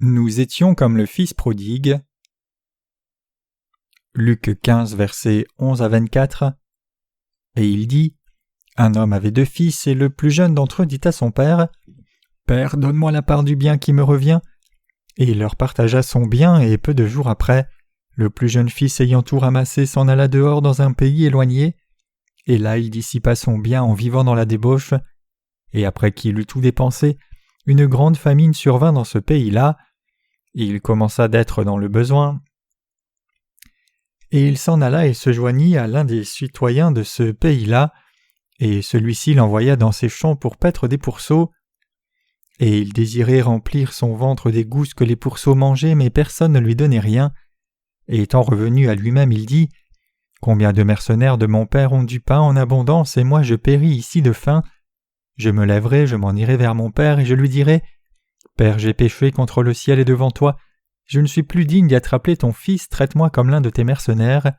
Nous étions comme le fils prodigue. Luc 15, versets 11 à 24. Et il dit : Un homme avait 2 fils, et le plus jeune d'entre eux dit à son père : Père, donne-moi la part du bien qui me revient. Et il leur partagea son bien, et peu de jours après, le plus jeune fils ayant tout ramassé s'en alla dehors dans un pays éloigné. Et là il dissipa son bien en vivant dans la débauche. Et après qu'il eut tout dépensé, une grande famine survint dans ce pays-là. Il commença d'être dans le besoin. Et il s'en alla et se joignit à l'un des citoyens de ce pays-là, et celui-ci l'envoya dans ses champs pour paître des pourceaux. Et il désirait remplir son ventre des gousses que les pourceaux mangeaient, mais personne ne lui donnait rien. Et étant revenu à lui-même, il dit : Combien de mercenaires de mon père ont du pain en abondance, et moi je péris ici de faim. Je me lèverai, je m'en irai vers mon père, et je lui dirai : Père, j'ai péché contre le ciel et devant toi. Je ne suis plus digne d'être appelé ton fils, traite-moi comme l'un de tes mercenaires.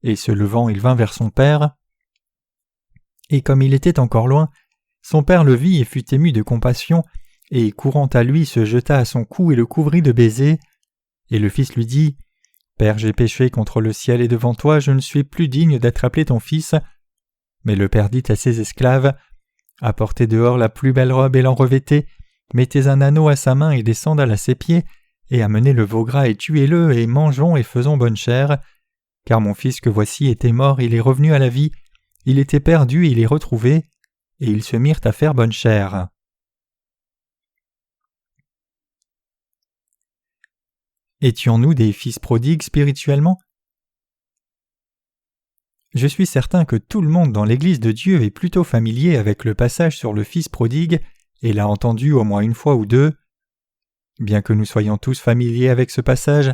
Et se levant, il vint vers son père. Et comme il était encore loin, son père le vit et fut ému de compassion, et courant à lui, se jeta à son cou et le couvrit de baisers. Et le fils lui dit : Père, j'ai péché contre le ciel et devant toi, je ne suis plus digne d'être appelé ton fils. Mais le père dit à ses esclaves : Apportez dehors la plus belle robe et l'en revêtez, mettez un anneau à sa main et des sandales à ses pieds, et amenez le veau gras et tuez-le, et mangeons et faisons bonne chère. Car mon fils que voici était mort, il est revenu à la vie, il était perdu, il est retrouvé, et ils se mirent à faire bonne chère. Étions-nous des fils prodigues spirituellement ? Je suis certain que tout le monde dans l'Église de Dieu est plutôt familier avec le passage sur le fils prodigue et l'a entendu au moins une fois ou deux. Bien que nous soyons tous familiers avec ce passage,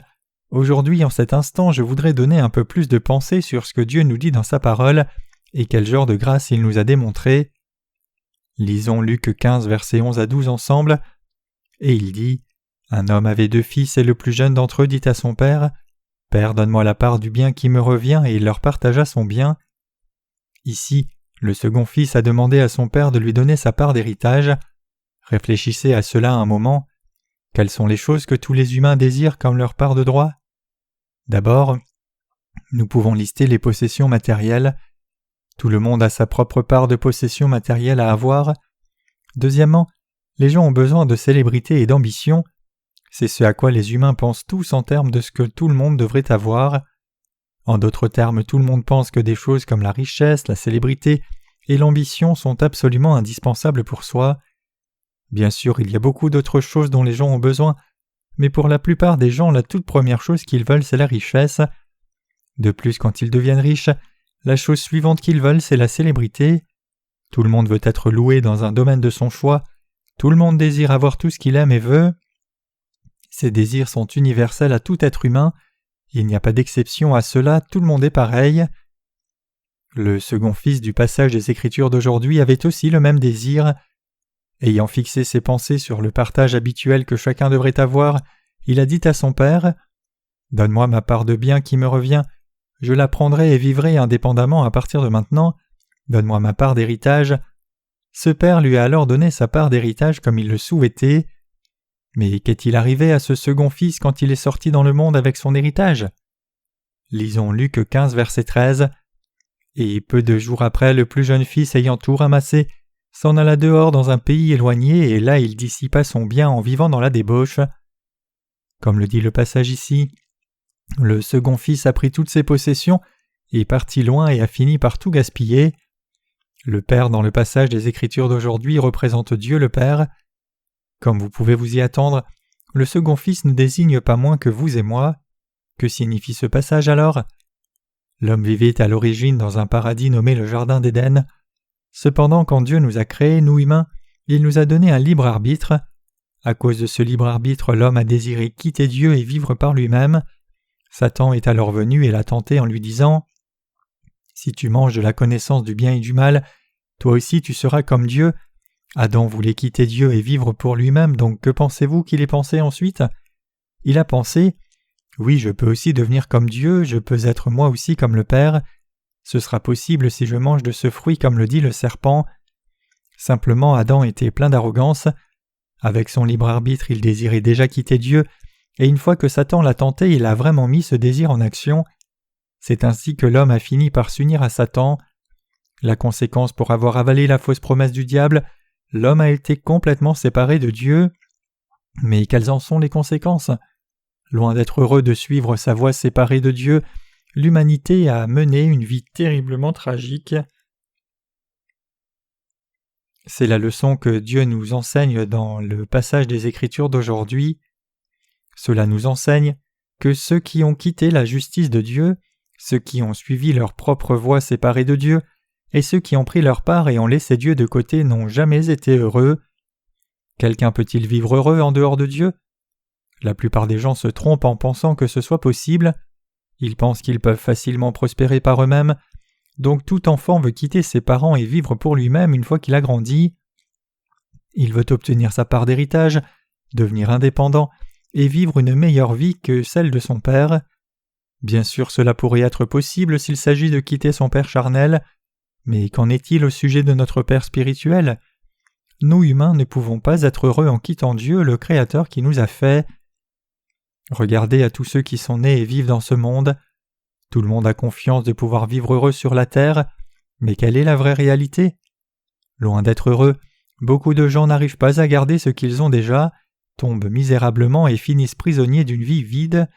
aujourd'hui en cet instant je voudrais donner un peu plus de pensée sur ce que Dieu nous dit dans sa parole et quel genre de grâce il nous a démontré. Lisons Luc 15 versets 11 à 12 ensemble, et il dit : Un homme avait 2 fils et le plus jeune d'entre eux dit à son père : Père, donne-moi la part du bien qui me revient, et il leur partagea son bien. Ici, le second fils a demandé à son père de lui donner sa part d'héritage. Réfléchissez à cela un moment. Quelles sont les choses que tous les humains désirent comme leur part de droit ? D'abord, nous pouvons lister les possessions matérielles. Tout le monde a sa propre part de possessions matérielles à avoir. Deuxièmement, les gens ont besoin de célébrité et d'ambition. C'est ce à quoi les humains pensent tous en termes de ce que tout le monde devrait avoir. En d'autres termes, tout le monde pense que des choses comme la richesse, la célébrité et l'ambition sont absolument indispensables pour soi. Bien sûr, il y a beaucoup d'autres choses dont les gens ont besoin, mais pour la plupart des gens, la toute première chose qu'ils veulent, c'est la richesse. De plus, quand ils deviennent riches, la chose suivante qu'ils veulent, c'est la célébrité. Tout le monde veut être loué dans un domaine de son choix. Tout le monde désire avoir tout ce qu'il aime et veut. Ces désirs sont universels à tout être humain. Il n'y a pas d'exception à cela, tout le monde est pareil. Le second fils du passage des Écritures d'aujourd'hui avait aussi le même désir. Ayant fixé ses pensées sur le partage habituel que chacun devrait avoir, il a dit à son père : Donne-moi ma part de bien qui me revient, je la prendrai et vivrai indépendamment à partir de maintenant, donne-moi ma part d'héritage. Ce père lui a alors donné sa part d'héritage comme il le souhaitait. Mais qu'est-il arrivé à ce second fils quand il est sorti dans le monde avec son héritage ? Lisons Luc 15 verset 13. Et peu de jours après, le plus jeune fils ayant tout ramassé, s'en alla dehors dans un pays éloigné, et là il dissipa son bien en vivant dans la débauche. Comme le dit le passage ici, le second fils a pris toutes ses possessions, est parti loin et a fini par tout gaspiller. Le Père dans le passage des Écritures d'aujourd'hui représente Dieu le Père. Comme vous pouvez vous y attendre, le second fils ne désigne pas moins que vous et moi. Que signifie ce passage alors ? L'homme vivait à l'origine dans un paradis nommé le Jardin d'Éden. Cependant, quand Dieu nous a créés, nous humains, il nous a donné un libre arbitre. À cause de ce libre arbitre, l'homme a désiré quitter Dieu et vivre par lui-même. Satan est alors venu et l'a tenté en lui disant : Si tu manges de la connaissance du bien et du mal, toi aussi tu seras comme Dieu. Adam voulait quitter Dieu et vivre pour lui-même, donc que pensez-vous qu'il ait pensé ensuite ? Il a pensé : Oui, je peux aussi devenir comme Dieu, je peux être moi aussi comme le Père. Ce sera possible si je mange de ce fruit comme le dit le serpent. Simplement, Adam était plein d'arrogance. Avec son libre arbitre, il désirait déjà quitter Dieu, et une fois que Satan l'a tenté, il a vraiment mis ce désir en action. C'est ainsi que l'homme a fini par s'unir à Satan. La conséquence pour avoir avalé la fausse promesse du diable, l'homme a été complètement séparé de Dieu. Mais quelles en sont les conséquences ? Loin d'être heureux de suivre sa voie séparée de Dieu, l'humanité a mené une vie terriblement tragique. C'est la leçon que Dieu nous enseigne dans le passage des Écritures d'aujourd'hui. Cela nous enseigne que ceux qui ont quitté la justice de Dieu, ceux qui ont suivi leur propre voie séparée de Dieu, et ceux qui ont pris leur part et ont laissé Dieu de côté n'ont jamais été heureux. Quelqu'un peut-il vivre heureux en dehors de Dieu ? La plupart des gens se trompent en pensant que ce soit possible. Ils pensent qu'ils peuvent facilement prospérer par eux-mêmes. Donc tout enfant veut quitter ses parents et vivre pour lui-même une fois qu'il a grandi. Il veut obtenir sa part d'héritage, devenir indépendant et vivre une meilleure vie que celle de son père. Bien sûr, cela pourrait être possible s'il s'agit de quitter son père charnel, mais qu'en est-il au sujet de notre père spirituel ? Nous humains ne pouvons pas être heureux en quittant Dieu, le Créateur qui nous a fait. Regardez à tous ceux qui sont nés et vivent dans ce monde. Tout le monde a confiance de pouvoir vivre heureux sur la terre, mais quelle est la vraie réalité ? Loin d'être heureux, beaucoup de gens n'arrivent pas à garder ce qu'ils ont déjà, tombent misérablement et finissent prisonniers d'une vie vide.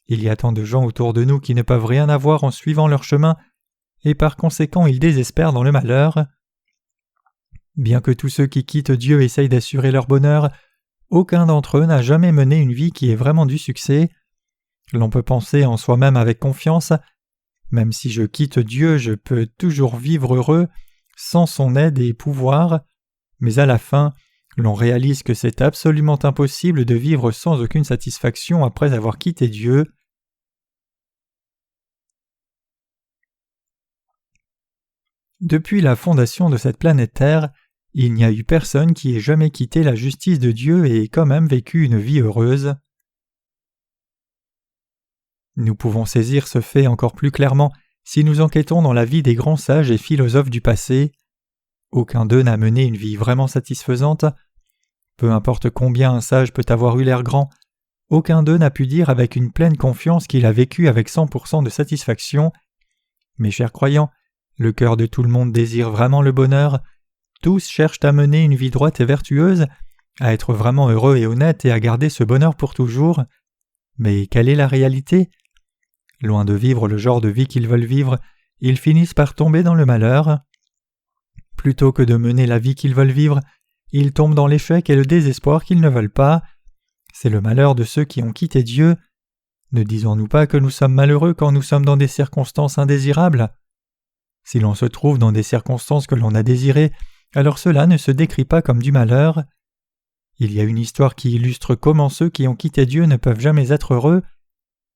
Il y a tant de gens autour de nous qui ne peuvent rien avoir en suivant leur chemin, et par conséquent ils désespèrent dans le malheur. Bien que tous ceux qui quittent Dieu essayent d'assurer leur bonheur, aucun d'entre eux n'a jamais mené une vie qui ait vraiment du succès. L'on peut penser en soi-même avec confiance, même si je quitte Dieu, je peux toujours vivre heureux sans son aide et pouvoir, mais à la fin, l'on réalise que c'est absolument impossible de vivre sans aucune satisfaction après avoir quitté Dieu. Depuis la fondation de cette planète Terre, il n'y a eu personne qui ait jamais quitté la justice de Dieu et ait quand même vécu une vie heureuse. Nous pouvons saisir ce fait encore plus clairement si nous enquêtons dans la vie des grands sages et philosophes du passé. Aucun d'eux n'a mené une vie vraiment satisfaisante. Peu importe combien un sage peut avoir eu l'air grand, aucun d'eux n'a pu dire avec une pleine confiance qu'il a vécu avec 100% de satisfaction. Mes chers croyants, le cœur de tout le monde désire vraiment le bonheur. Tous cherchent à mener une vie droite et vertueuse, à être vraiment heureux et honnêtes et à garder ce bonheur pour toujours. Mais quelle est la réalité ? Loin de vivre le genre de vie qu'ils veulent vivre, ils finissent par tomber dans le malheur. Plutôt que de mener la vie qu'ils veulent vivre, ils tombent dans l'échec et le désespoir qu'ils ne veulent pas. C'est le malheur de ceux qui ont quitté Dieu. Ne disons-nous pas que nous sommes malheureux quand nous sommes dans des circonstances indésirables ? Si l'on se trouve dans des circonstances que l'on a désirées, alors cela ne se décrit pas comme du malheur. Il y a une histoire qui illustre comment ceux qui ont quitté Dieu ne peuvent jamais être heureux.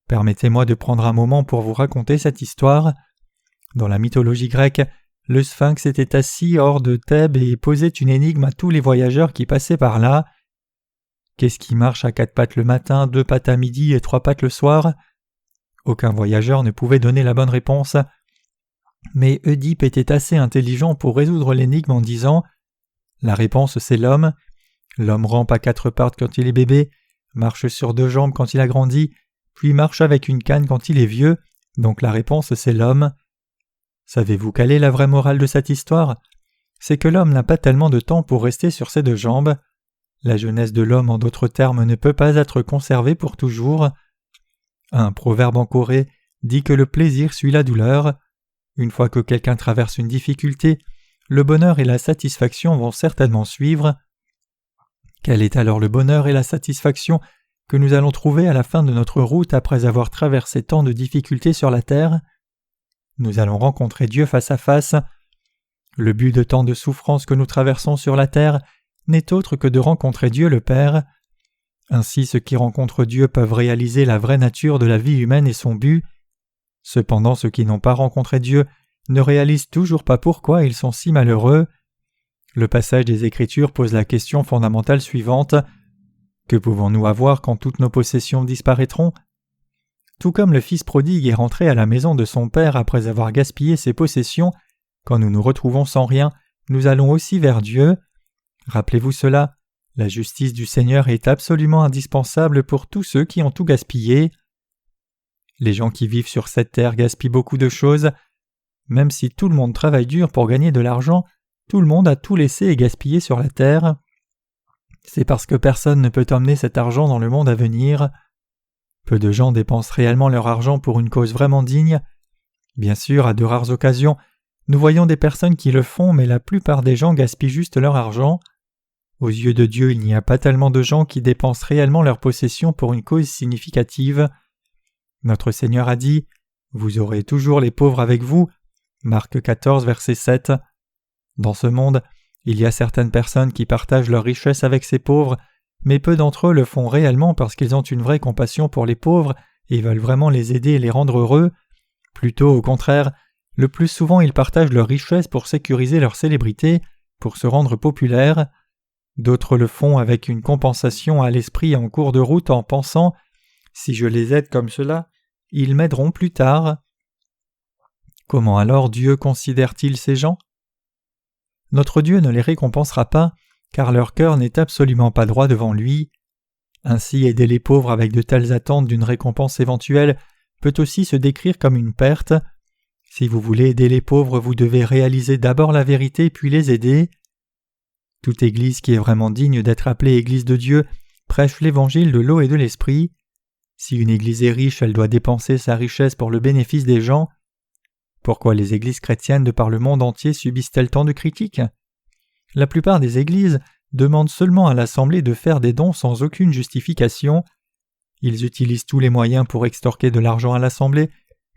Permettez-moi de prendre un moment pour vous raconter cette histoire. Dans la mythologie grecque, le Sphinx était assis hors de Thèbes et posait une énigme à tous les voyageurs qui passaient par là. Qu'est-ce qui marche à 4 pattes le matin, 2 pattes à midi et 3 pattes le soir ? Aucun voyageur ne pouvait donner la bonne réponse. Mais Oedipe était assez intelligent pour résoudre l'énigme en disant « La réponse c'est l'homme. L'homme rampe à 4 pattes quand il est bébé, marche sur 2 jambes quand il a grandi, puis marche avec une canne quand il est vieux, donc la réponse c'est l'homme. » Savez-vous quelle est la vraie morale de cette histoire ? C'est que l'homme n'a pas tellement de temps pour rester sur ses 2 jambes. La jeunesse de l'homme, en d'autres termes, ne peut pas être conservée pour toujours. Un proverbe en Corée dit que le plaisir suit la douleur. Une fois que quelqu'un traverse une difficulté, le bonheur et la satisfaction vont certainement suivre. Quel est alors le bonheur et la satisfaction que nous allons trouver à la fin de notre route après avoir traversé tant de difficultés sur la terre ? Nous allons rencontrer Dieu face à face. Le but de tant de souffrances que nous traversons sur la terre n'est autre que de rencontrer Dieu le Père. Ainsi ceux qui rencontrent Dieu peuvent réaliser la vraie nature de la vie humaine et son but. Cependant ceux qui n'ont pas rencontré Dieu ne réalisent toujours pas pourquoi ils sont si malheureux. Le passage des Écritures pose la question fondamentale suivante. Que pouvons-nous avoir quand toutes nos possessions disparaîtront ? Tout comme le fils prodigue est rentré à la maison de son père après avoir gaspillé ses possessions, quand nous nous retrouvons sans rien, nous allons aussi vers Dieu. Rappelez-vous cela, La justice du Seigneur est absolument indispensable pour tous ceux qui ont tout gaspillé. Les gens qui vivent sur cette terre gaspillent beaucoup de choses. Même si tout le monde travaille dur pour gagner de l'argent, tout le monde a tout laissé et gaspillé sur la terre. C'est parce que personne ne peut emmener cet argent dans le monde à venir. Peu de gens dépensent réellement leur argent pour une cause vraiment digne. Bien sûr, à de rares occasions, nous voyons des personnes qui le font, mais la plupart des gens gaspillent juste leur argent. Aux yeux de Dieu, il n'y a pas tellement de gens qui dépensent réellement leurs possessions pour une cause significative. Notre Seigneur a dit « Vous aurez toujours les pauvres avec vous » Marc 14, verset 7. Dans ce monde, il y a certaines personnes qui partagent leur richesse avec ces pauvres, mais peu d'entre eux le font réellement parce qu'ils ont une vraie compassion pour les pauvres et veulent vraiment les aider et les rendre heureux. Plutôt au contraire, le plus souvent ils partagent leur richesse pour sécuriser leur célébrité, pour se rendre populaires. D'autres le font avec une compensation à l'esprit en cours de route en pensant « Si je les aide comme cela, ils m'aideront plus tard ». Comment alors Dieu considère-t-il ces gens ? Notre Dieu ne les récompensera pas, car leur cœur n'est absolument pas droit devant lui. Ainsi, aider les pauvres avec de telles attentes d'une récompense éventuelle peut aussi se décrire comme une perte. Si vous voulez aider les pauvres, vous devez réaliser d'abord la vérité puis les aider. Toute Église qui est vraiment digne d'être appelée Église de Dieu prêche l'Évangile de l'eau et de l'Esprit. Si une Église est riche, elle doit dépenser sa richesse pour le bénéfice des gens. Pourquoi les Églises chrétiennes de par le monde entier subissent-elles tant de critiques ? La plupart des Églises demandent seulement à l'Assemblée de faire des dons sans aucune justification. Ils utilisent tous les moyens pour extorquer de l'argent à l'Assemblée,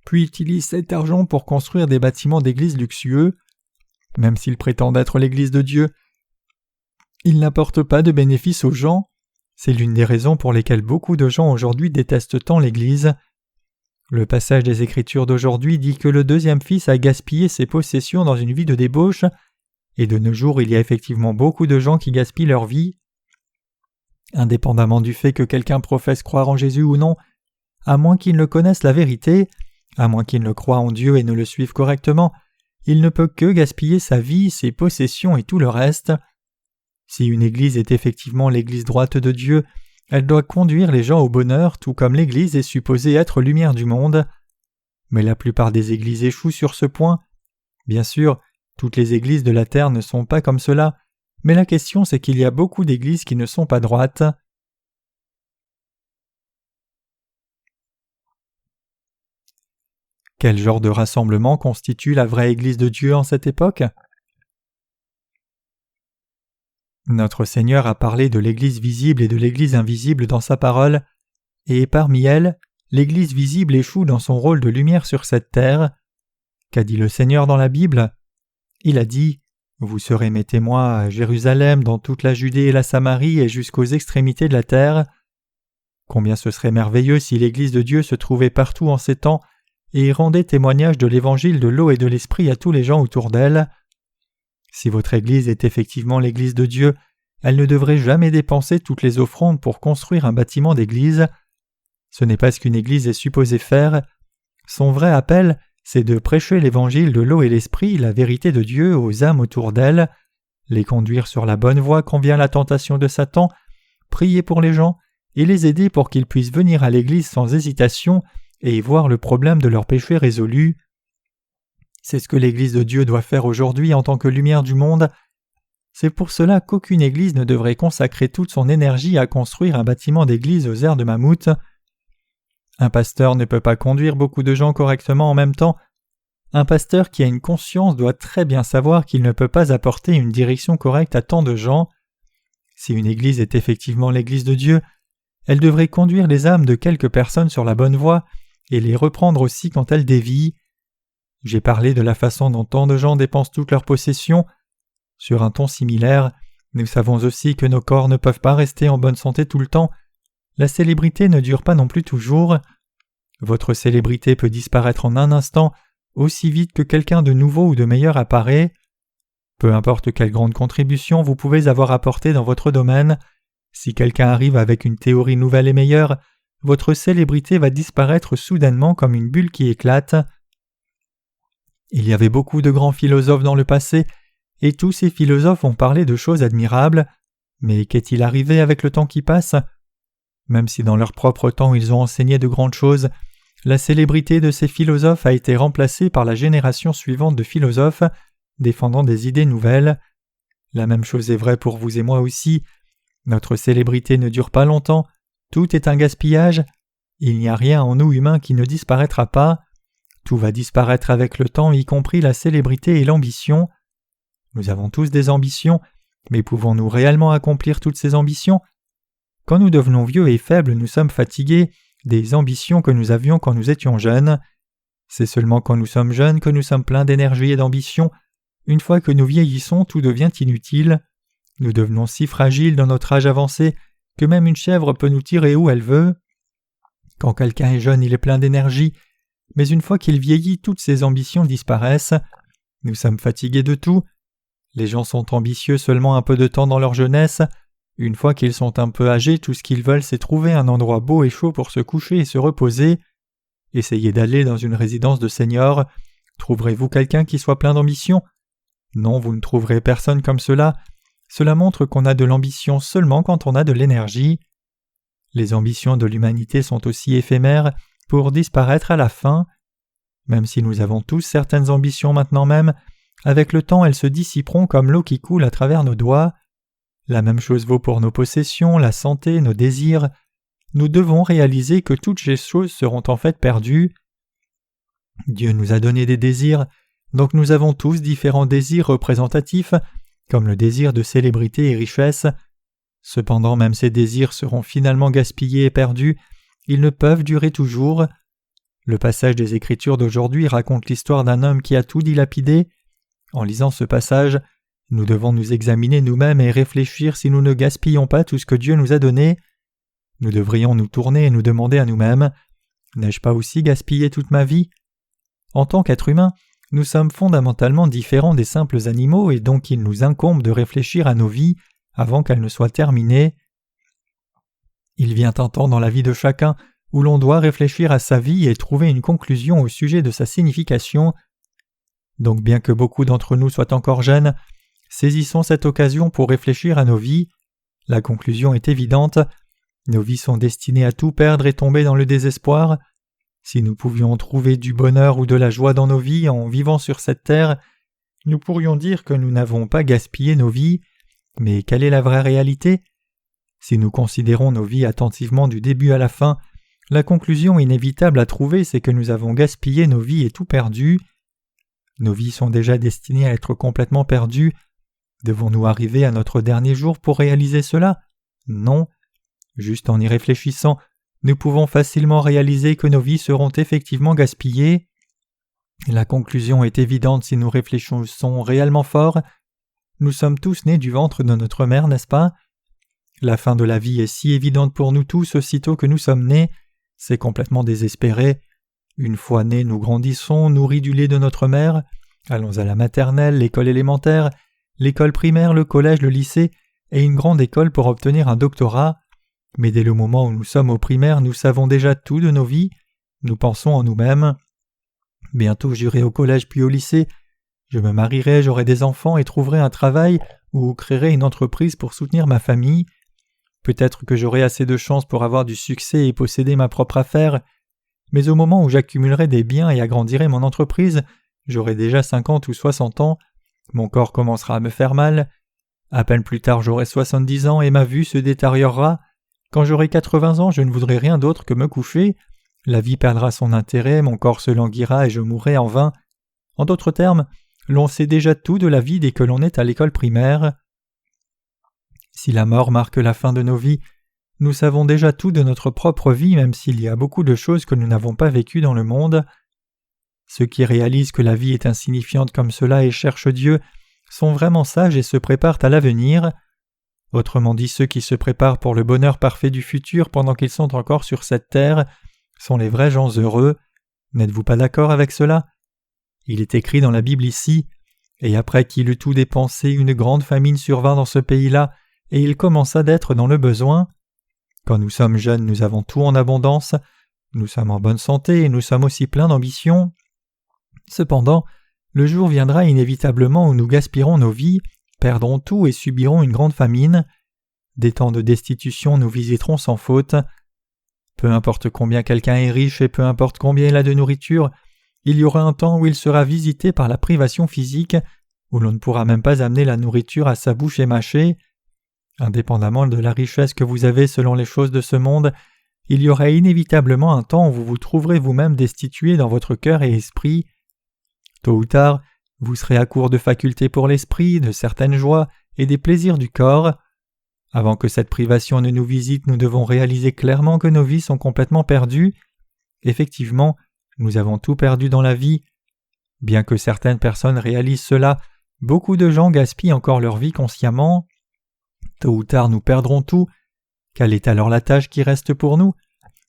puis utilisent cet argent pour construire des bâtiments d'églises luxueux. Même s'ils prétendent être l'Église de Dieu, ils n'apportent pas de bénéfice aux gens. C'est l'une des raisons pour lesquelles beaucoup de gens aujourd'hui détestent tant l'Église. Le passage des Écritures d'aujourd'hui dit que le deuxième fils a gaspillé ses possessions dans une vie de débauche, et de nos jours il y a effectivement beaucoup de gens qui gaspillent leur vie. Indépendamment du fait que quelqu'un professe croire en Jésus ou non, à moins qu'il ne connaisse la vérité, à moins qu'il ne croie en Dieu et ne le suive correctement, il ne peut que gaspiller sa vie, ses possessions et tout le reste. Si une Église est effectivement l'Église droite de Dieu, elle doit conduire les gens au bonheur, tout comme l'Église est supposée être lumière du monde. Mais la plupart des Églises échouent sur ce point. Bien sûr, toutes les Églises de la terre ne sont pas comme cela, mais la question c'est qu'il y a beaucoup d'Églises qui ne sont pas droites. Quel genre de rassemblement constitue la vraie Église de Dieu en cette époque ? Notre Seigneur a parlé de l'Église visible et de l'Église invisible dans sa parole, et parmi elles, l'Église visible échoue dans son rôle de lumière sur cette terre. Qu'a dit le Seigneur dans la Bible ? Il a dit « Vous serez mes témoins à Jérusalem, dans toute la Judée et la Samarie et jusqu'aux extrémités de la terre. » Combien ce serait merveilleux si l'Église de Dieu se trouvait partout en ces temps et rendait témoignage de l'Évangile de l'eau et de l'Esprit à tous les gens autour d'elle. Si votre Église est effectivement l'Église de Dieu, elle ne devrait jamais dépenser toutes les offrandes pour construire un bâtiment d'Église. Ce n'est pas ce qu'une Église est supposée faire. Son vrai appel, c'est de prêcher l'Évangile de l'eau et l'Esprit, la vérité de Dieu aux âmes autour d'elle, les conduire sur la bonne voie quand vient la tentation de Satan, prier pour les gens et les aider pour qu'ils puissent venir à l'Église sans hésitation et y voir le problème de leur péché résolu. C'est ce que l'Église de Dieu doit faire aujourd'hui en tant que lumière du monde. C'est pour cela qu'aucune Église ne devrait consacrer toute son énergie à construire un bâtiment d'église aux airs de mammouth. Un pasteur ne peut pas conduire beaucoup de gens correctement en même temps. Un pasteur qui a une conscience doit très bien savoir qu'il ne peut pas apporter une direction correcte à tant de gens. Si une Église est effectivement l'Église de Dieu, elle devrait conduire les âmes de quelques personnes sur la bonne voie et les reprendre aussi quand elles dévient. J'ai parlé de la façon dont tant de gens dépensent toutes leurs possessions. Sur un ton similaire, nous savons aussi que nos corps ne peuvent pas rester en bonne santé tout le temps. La célébrité ne dure pas non plus toujours. Votre célébrité peut disparaître en un instant, aussi vite que quelqu'un de nouveau ou de meilleur apparaît. Peu importe quelle grande contribution vous pouvez avoir apportée dans votre domaine, si quelqu'un arrive avec une théorie nouvelle et meilleure, votre célébrité va disparaître soudainement comme une bulle qui éclate. Il y avait beaucoup de grands philosophes dans le passé, et tous ces philosophes ont parlé de choses admirables, Mais qu'est-il arrivé avec le temps qui passe ? Même si dans leur propre temps ils ont enseigné de grandes choses, la célébrité de ces philosophes a été remplacée par la génération suivante de philosophes défendant des idées nouvelles. La même chose est vraie pour vous et moi aussi. Notre célébrité ne dure pas longtemps, tout est un gaspillage. Il n'y a rien en nous humains qui ne disparaîtra pas. Tout va disparaître avec le temps, y compris la célébrité et l'ambition. Nous avons tous des ambitions, mais pouvons-nous réellement accomplir toutes ces ambitions ? Quand nous devenons vieux et faibles, nous sommes fatigués des ambitions que nous avions quand nous étions jeunes. C'est seulement quand nous sommes jeunes que nous sommes pleins d'énergie et d'ambition. Une fois que nous vieillissons, tout devient inutile. Nous devenons si fragiles dans notre âge avancé que même une chèvre peut nous tirer où elle veut. Quand quelqu'un est jeune, il est plein d'énergie, mais une fois qu'il vieillit, toutes ses ambitions disparaissent. Nous sommes fatigués de tout. Les gens sont ambitieux seulement un peu de temps dans leur jeunesse. Une fois qu'ils sont un peu âgés, tout ce qu'ils veulent, c'est trouver un endroit beau et chaud pour se coucher et se reposer. Essayez d'aller dans une résidence de seniors. Trouverez-vous quelqu'un qui soit plein d'ambition ? Non, vous ne trouverez personne comme cela. Cela montre qu'on a de l'ambition seulement quand on a de l'énergie. Les ambitions de l'humanité sont aussi éphémères pour disparaître à la fin. Même si nous avons tous certaines ambitions maintenant même, avec le temps elles se dissiperont comme l'eau qui coule à travers nos doigts. La même chose vaut pour nos possessions, la santé, nos désirs. Nous devons réaliser que toutes ces choses seront en fait perdues. Dieu nous a donné des désirs, donc nous avons tous différents désirs représentatifs, comme le désir de célébrité et richesse. Cependant, même ces désirs seront finalement gaspillés et perdus, ils ne peuvent durer toujours. Le passage des Écritures d'aujourd'hui raconte l'histoire d'un homme qui a tout dilapidé. En lisant ce passage, nous devons nous examiner nous-mêmes et réfléchir si nous ne gaspillons pas tout ce que Dieu nous a donné. Nous devrions nous tourner et nous demander à nous-mêmes « N'ai-je pas aussi gaspillé toute ma vie ?» En tant qu'être humain, nous sommes fondamentalement différents des simples animaux et donc il nous incombe de réfléchir à nos vies avant qu'elles ne soient terminées. Il vient un temps dans la vie de chacun où l'on doit réfléchir à sa vie et trouver une conclusion au sujet de sa signification. Donc bien que beaucoup d'entre nous soient encore jeunes, saisissons cette occasion pour réfléchir à nos vies. La conclusion est évidente. Nos vies sont destinées à tout perdre et tomber dans le désespoir. Si nous pouvions trouver du bonheur ou de la joie dans nos vies en vivant sur cette terre, nous pourrions dire que nous n'avons pas gaspillé nos vies. Mais quelle est la vraie réalité ? Si nous considérons nos vies attentivement du début à la fin, la conclusion inévitable à trouver, c'est que nous avons gaspillé nos vies et tout perdu. Nos vies sont déjà destinées à être complètement perdues. Devons-nous arriver à notre dernier jour pour réaliser cela ? Non. Juste en y réfléchissant, nous pouvons facilement réaliser que nos vies seront effectivement gaspillées. La conclusion est évidente si nous réfléchissons réellement fort. Nous sommes tous nés du ventre de notre mère, n'est-ce pas ? La fin de la vie est si évidente pour nous tous aussitôt que nous sommes nés. C'est complètement désespéré. Une fois nés, nous grandissons, nourris du lait de notre mère. Allons à la maternelle, l'école élémentaire, l'école primaire, le collège, le lycée et une grande école pour obtenir un doctorat. Mais dès le moment où nous sommes au primaire, nous savons déjà tout de nos vies. Nous pensons en nous-mêmes. Bientôt j'irai au collège puis au lycée. Je me marierai, j'aurai des enfants et trouverai un travail ou créerai une entreprise pour soutenir ma famille. Peut-être que j'aurai assez de chance pour avoir du succès et posséder ma propre affaire. Mais au moment où j'accumulerai des biens et agrandirai mon entreprise, j'aurai déjà 50 ou 60 ans. Mon corps commencera à me faire mal. À peine plus tard, j'aurai 70 ans et ma vue se détériorera. Quand j'aurai 80 ans, je ne voudrai rien d'autre que me coucher. La vie perdra son intérêt, mon corps se languira et je mourrai en vain. En d'autres termes, l'on sait déjà tout de la vie dès que l'on est à l'école primaire. Si la mort marque la fin de nos vies, nous savons déjà tout de notre propre vie, même s'il y a beaucoup de choses que nous n'avons pas vécues dans le monde. Ceux qui réalisent que la vie est insignifiante comme cela et cherchent Dieu sont vraiment sages et se préparent à l'avenir. Autrement dit, ceux qui se préparent pour le bonheur parfait du futur pendant qu'ils sont encore sur cette terre sont les vrais gens heureux. N'êtes-vous pas d'accord avec cela ? Il est écrit dans la Bible ici « Et après qu'il eut tout dépensé, une grande famine survint dans ce pays-là, et il commença d'être dans le besoin. » Quand nous sommes jeunes, nous avons tout en abondance, nous sommes en bonne santé et nous sommes aussi pleins d'ambition. Cependant, le jour viendra inévitablement où nous gaspillerons nos vies, perdrons tout et subirons une grande famine. des temps de destitution nous visiteront sans faute. Peu importe combien quelqu'un est riche et peu importe combien il a de nourriture, il y aura un temps où il sera visité par la privation physique, où l'on ne pourra même pas amener la nourriture à sa bouche et mâcher. Indépendamment de la richesse que vous avez selon les choses de ce monde, il y aura inévitablement un temps où vous vous trouverez vous-même destitué dans votre cœur et esprit. Tôt ou tard, vous serez à court de facultés pour l'esprit, de certaines joies et des plaisirs du corps. Avant que cette privation ne nous visite, nous devons réaliser clairement que nos vies sont complètement perdues. Effectivement, nous avons tout perdu dans la vie. Bien que certaines personnes réalisent cela, beaucoup de gens gaspillent encore leur vie consciemment. Tôt ou tard, nous perdrons tout. Quelle est alors la tâche qui reste pour nous?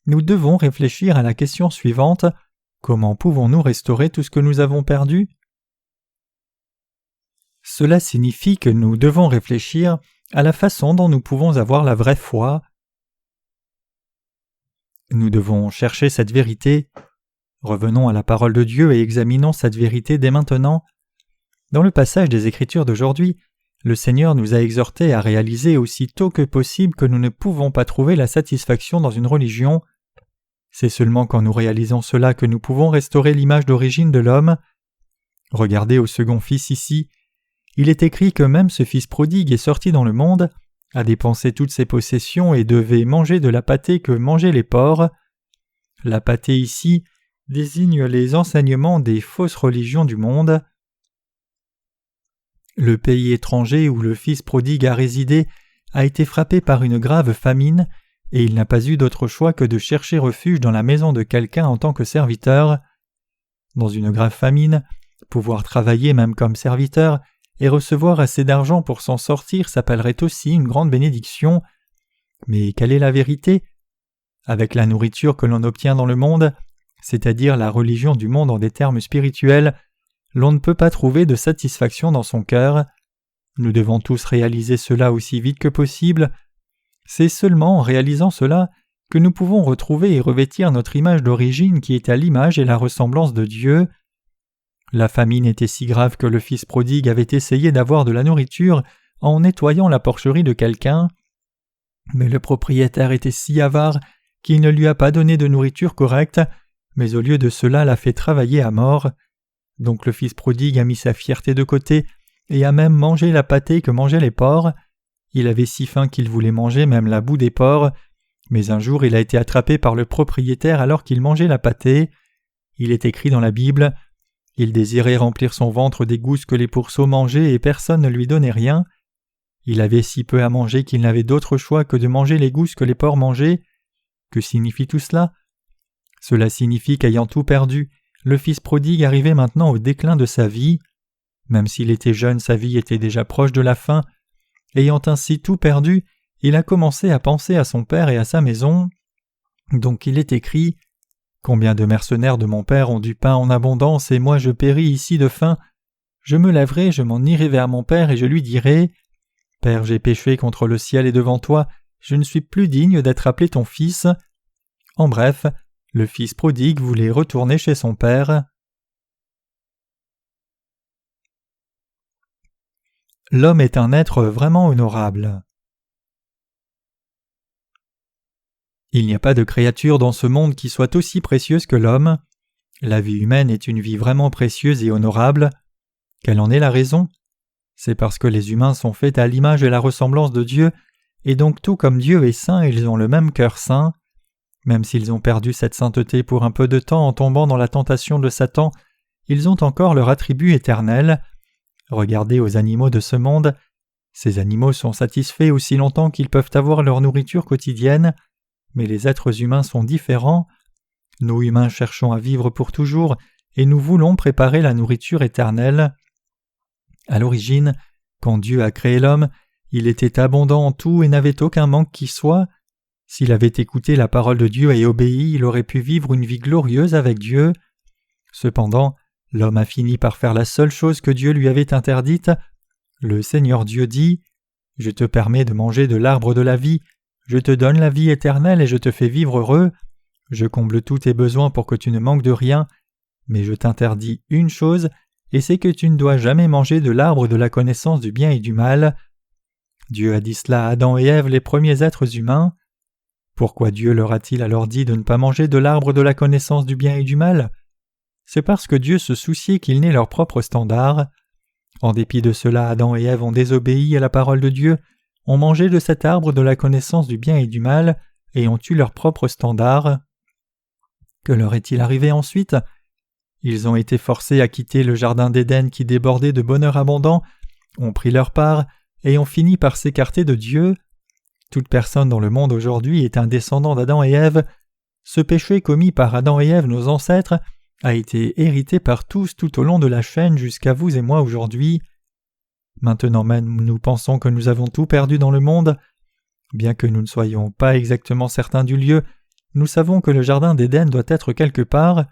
Nous devons réfléchir à la question suivante: comment pouvons-nous restaurer tout ce que nous avons perdu? Cela signifie que nous devons réfléchir à la façon dont nous pouvons avoir la vraie foi. Nous devons chercher cette vérité. Revenons à la parole de Dieu et examinons cette vérité dès maintenant. Dans le passage des Écritures d'aujourd'hui, le Seigneur nous a exhortés à réaliser aussi tôt que possible que nous ne pouvons pas trouver la satisfaction dans une religion. C'est seulement quand nous réalisons cela que nous pouvons restaurer l'image d'origine de l'homme. Regardez au second fils ici. Il est écrit que même ce fils prodigue est sorti dans le monde, a dépensé toutes ses possessions et devait manger de la pâtée que mangeaient les porcs. La pâtée ici désigne les enseignements des fausses religions du monde. Le pays étranger où le fils prodigue a résidé a été frappé par une grave famine et il n'a pas eu d'autre choix que de chercher refuge dans la maison de quelqu'un en tant que serviteur. Dans une grave famine, pouvoir travailler même comme serviteur et recevoir assez d'argent pour s'en sortir s'appellerait aussi une grande bénédiction. Mais quelle est la vérité? Avec la nourriture que l'on obtient dans le monde, c'est-à-dire la religion du monde en des termes spirituels, l'on ne peut pas trouver de satisfaction dans son cœur. Nous devons tous réaliser cela aussi vite que possible. C'est seulement en réalisant cela que nous pouvons retrouver et revêtir notre image d'origine qui est à l'image et la ressemblance de Dieu. La famine était si grave que le fils prodigue avait essayé d'avoir de la nourriture en nettoyant la porcherie de quelqu'un. Mais le propriétaire était si avare qu'il ne lui a pas donné de nourriture correcte, mais au lieu de cela l'a fait travailler à mort. Donc le fils prodigue a mis sa fierté de côté et a même mangé la pâtée que mangeaient les porcs. Il avait si faim qu'il voulait manger même la boue des porcs, mais un jour il a été attrapé par le propriétaire alors qu'il mangeait la pâtée. Il est écrit dans la Bible: il désirait remplir son ventre des gousses que les pourceaux mangeaient et personne ne lui donnait rien. Il avait si peu à manger qu'il n'avait d'autre choix que de manger les gousses que les porcs mangeaient. Que signifie tout cela? Cela signifie qu'ayant tout perdu, le fils prodigue arrivait maintenant au déclin de sa vie. Même s'il était jeune, sa vie était déjà proche de la fin. Ayant ainsi tout perdu, il a commencé à penser à son père et à sa maison. Donc il est écrit: combien de mercenaires de mon père ont du pain en abondance et moi je péris ici de faim? Je me lèverai, je m'en irai vers mon père et je lui dirai: Père, j'ai péché contre le ciel et devant toi, je ne suis plus digne d'être appelé ton fils. En bref, le fils prodigue voulait retourner chez son père. L'homme est un être vraiment honorable. Il n'y a pas de créature dans ce monde qui soit aussi précieuse que l'homme. La vie humaine est une vie vraiment précieuse et honorable. Quelle en est la raison? C'est parce que les humains sont faits à l'image et la ressemblance de Dieu, et donc tout comme Dieu est saint, ils ont le même cœur saint. Même s'ils ont perdu cette sainteté pour un peu de temps en tombant dans la tentation de Satan, ils ont encore leur attribut éternel. Regardez aux animaux de ce monde. Ces animaux sont satisfaits aussi longtemps qu'ils peuvent avoir leur nourriture quotidienne, mais les êtres humains sont différents. Nous humains cherchons à vivre pour toujours et nous voulons préparer la nourriture éternelle. À l'origine, quand Dieu a créé l'homme, il était abondant en tout et n'avait aucun manque qui soit. S'il avait écouté la parole de Dieu et obéi, il aurait pu vivre une vie glorieuse avec Dieu. Cependant, l'homme a fini par faire la seule chose que Dieu lui avait interdite. Le Seigneur Dieu dit: « Je te permets de manger de l'arbre de la vie, je te donne la vie éternelle et je te fais vivre heureux. Je comble tous tes besoins pour que tu ne manques de rien, mais je t'interdis une chose, et c'est que tu ne dois jamais manger de l'arbre de la connaissance du bien et du mal. » Dieu a dit cela à Adam et Ève, les premiers êtres humains. Pourquoi Dieu leur a-t-il alors dit de ne pas manger de l'arbre de la connaissance du bien et du mal ? C'est parce que Dieu se souciait qu'ils n'aient leur propre standard. En dépit de cela, Adam et Ève ont désobéi à la parole de Dieu, ont mangé de cet arbre de la connaissance du bien et du mal, et ont eu leur propre standard. Que leur est-il arrivé ensuite ? Ils ont été forcés à quitter le jardin d'Éden qui débordait de bonheur abondant, ont pris leur part, et ont fini par s'écarter de Dieu. Toute personne dans le monde aujourd'hui est un descendant d'Adam et Ève. Ce péché commis par Adam et Ève, nos ancêtres, a été hérité par tous tout au long de la chaîne jusqu'à vous et moi aujourd'hui. Maintenant même, nous pensons que nous avons tout perdu dans le monde. Bien que nous ne soyons pas exactement certains du lieu, nous savons que le jardin d'Éden doit être quelque part.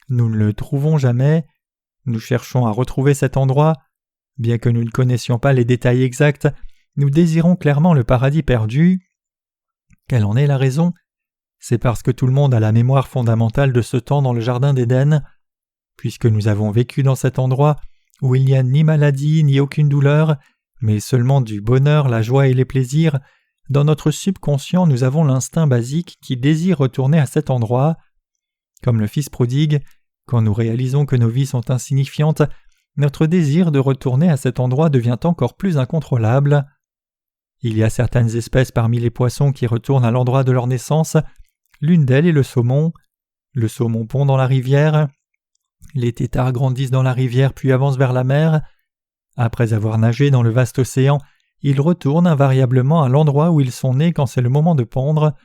Nous ne le trouvons jamais. Nous cherchons à retrouver cet endroit. Bien que nous ne connaissions pas les détails exacts, nous désirons clairement le paradis perdu. Quelle en est la raison ? C'est parce que tout le monde a la mémoire fondamentale de ce temps dans le jardin d'Éden. Puisque nous avons vécu dans cet endroit où il n'y a ni maladie ni aucune douleur, mais seulement du bonheur, la joie et les plaisirs, dans notre subconscient nous avons l'instinct basique qui désire retourner à cet endroit. Comme le fils prodigue, quand nous réalisons que nos vies sont insignifiantes, notre désir de retourner à cet endroit devient encore plus incontrôlable. Il y a certaines espèces parmi les poissons qui retournent à l'endroit de leur naissance. L'une d'elles est le saumon. Le saumon pond dans la rivière. Les têtards grandissent dans la rivière puis avancent vers la mer. Après avoir nagé dans le vaste océan, ils retournent invariablement à l'endroit où ils sont nés quand c'est le moment de pondre.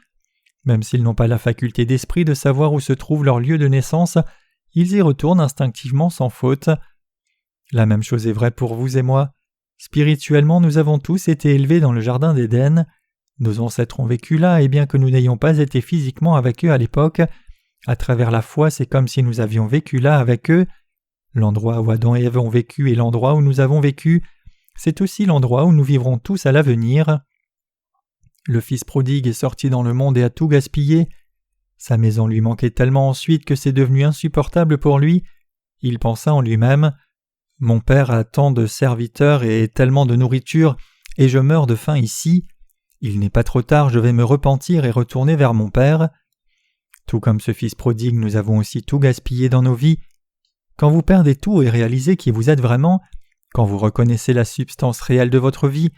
Même s'ils n'ont pas la faculté d'esprit de savoir où se trouve leur lieu de naissance, ils y retournent instinctivement sans faute. La même chose est vraie pour vous et moi. Spirituellement, nous avons tous été élevés dans le jardin d'Éden. Nos ancêtres ont vécu là, et bien que nous n'ayons pas été physiquement avec eux à l'époque, à travers la foi, c'est comme si nous avions vécu là avec eux. L'endroit où Adam et Ève ont vécu et l'endroit où nous avons vécu, c'est aussi l'endroit où nous vivrons tous à l'avenir. Le fils prodigue est sorti dans le monde et a tout gaspillé. Sa maison lui manquait tellement ensuite que c'est devenu insupportable pour lui. Il pensa en lui-même « Mon père a tant de serviteurs et tellement de nourriture, et je meurs de faim ici. Il n'est pas trop tard, je vais me repentir et retourner vers mon père. » Tout comme ce fils prodigue, nous avons aussi tout gaspillé dans nos vies. Quand vous perdez tout et réalisez qui vous êtes vraiment, quand vous reconnaissez la substance réelle de votre vie,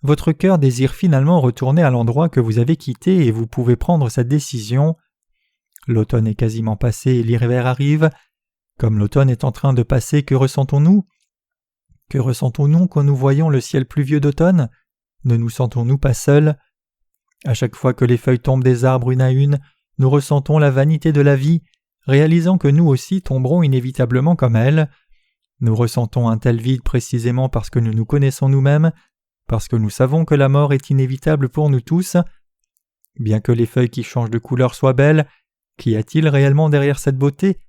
votre cœur désire finalement retourner à l'endroit que vous avez quitté et vous pouvez prendre cette décision. L'automne est quasiment passé et l'hiver arrive. Comme l'automne est en train de passer, que ressentons-nous ? Que ressentons-nous quand nous voyons le ciel pluvieux d'automne ? Ne nous sentons-nous pas seuls ? À chaque fois que les feuilles tombent des arbres une à une, nous ressentons la vanité de la vie, réalisant que nous aussi tomberons inévitablement comme elle. Nous ressentons un tel vide précisément parce que nous nous connaissons nous-mêmes, parce que nous savons que la mort est inévitable pour nous tous. Bien que les feuilles qui changent de couleur soient belles, qu'y a-t-il réellement derrière cette beauté ?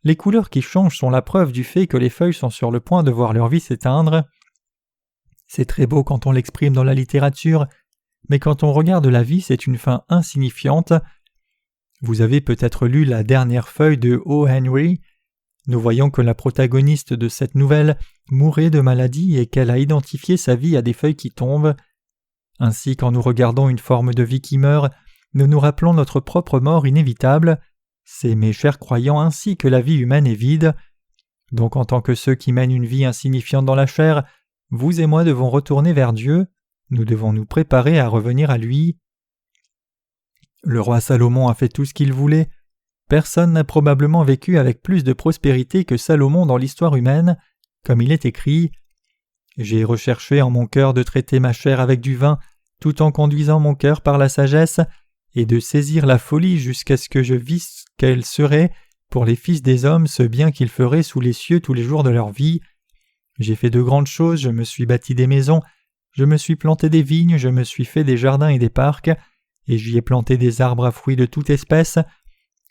Les couleurs qui changent sont la preuve du fait que les feuilles sont sur le point de voir leur vie s'éteindre. C'est très beau quand on l'exprime dans la littérature, mais quand on regarde la vie, c'est une fin insignifiante. Vous avez peut-être lu la dernière feuille de O. Henry. Nous voyons que la protagoniste de cette nouvelle mourait de maladie et qu'elle a identifié sa vie à des feuilles qui tombent. Ainsi, quand nous regardons une forme de vie qui meurt, nous nous rappelons notre propre mort inévitable. C'est, mes chers croyants, ainsi que la vie humaine est vide. Donc en tant que ceux qui mènent une vie insignifiante dans la chair, vous et moi devons retourner vers Dieu, nous devons nous préparer à revenir à lui. Le roi Salomon a fait tout ce qu'il voulait. Personne n'a probablement vécu avec plus de prospérité que Salomon dans l'histoire humaine, comme il est écrit « J'ai recherché en mon cœur de traiter ma chair avec du vin, tout en conduisant mon cœur par la sagesse, et de saisir la folie jusqu'à ce que je visse quel serait, pour les fils des hommes, ce bien qu'ils feraient sous les cieux tous les jours de leur vie. J'ai fait de grandes choses, je me suis bâti des maisons, je me suis planté des vignes, je me suis fait des jardins et des parcs, et j'y ai planté des arbres à fruits de toute espèce.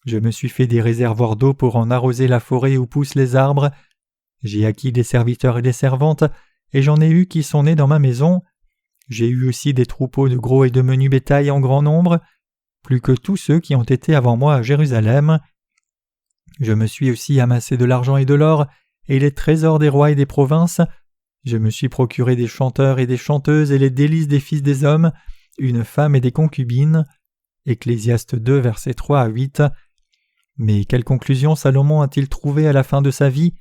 Je me suis fait des réservoirs d'eau pour en arroser la forêt où poussent les arbres. J'ai acquis des serviteurs et des servantes, et j'en ai eu qui sont nés dans ma maison. J'ai eu aussi des troupeaux de gros et de menus bétail en grand nombre, plus que tous ceux qui ont été avant moi à Jérusalem. Je me suis aussi amassé de l'argent et de l'or, et les trésors des rois et des provinces. Je me suis procuré des chanteurs et des chanteuses et les délices des fils des hommes, une femme et des concubines. Ecclésiaste 2, versets 3 à 8. Mais quelle conclusion Salomon a-t-il trouvée à la fin de sa vie?